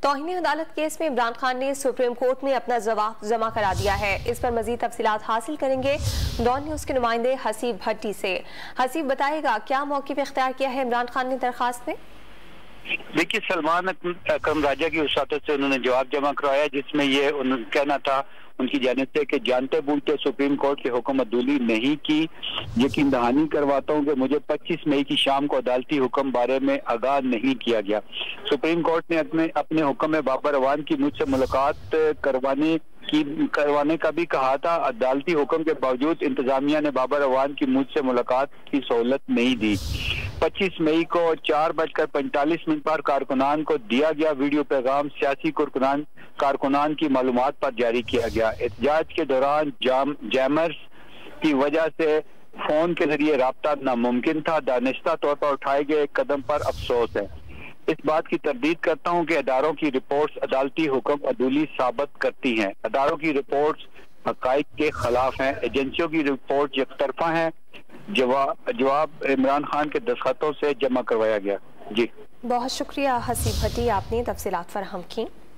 तौहीन अदालत केस में इमरान खान ने सुप्रीम कोर्ट में अपना जवाब जमा करा दिया है। इस पर मजीद तफसीलात हासिल करेंगे डॉन न्यूज के नुमाइंदे हसीब भट्टी से। हसीब, बताएगा क्या मौक़िफ़ इख्तियार किया है इमरान खान ने दरखास्त में? देखिए, सलमान अकरम राजा की वसातत से उन्होंने जवाब जमा करवाया, जिसमें ये कहना था उनकी जानिब से कि जानते बूझते सुप्रीम कोर्ट के हुक्म अदूली नहीं की। यकीन दहानी करवाता हूँ कि मुझे 25 मई की शाम को अदालती हुक्म बारे में आगाह नहीं किया गया। सुप्रीम कोर्ट ने अपने हुक्म में बाबर अवान की मुझसे मुलाकात करवाने का भी कहा था। अदालती हुक्म के बावजूद इंतजामिया ने बाबर अवान की मुझसे मुलाकात की सहूलत नहीं दी। 25 मई को 4:45 पर कारकुनान को दिया गया वीडियो पैगाम सियासी कारकुनान की मालूमात पर जारी किया गया। एहतजाज के दौरान जैमर्स की वजह से फोन के जरिए राब्ता नामुमकिन था। दानिस्ता तौर पर उठाए गए कदम पर अफसोस है। इस बात की तरदीद करता हूँ कि अदारों की रिपोर्ट्स अदालती हुक्म अदूली साबित करती हैं। अदारों की रिपोर्ट्स हकाइक के खिलाफ हैं। एजेंसियों की रिपोर्ट एकतरफा है। जवाब इमरान खान के दस्तखतों से जमा करवाया गया। जी, बहुत शुक्रिया हसीब भट्टी, आपने तफसीलात फराहम की।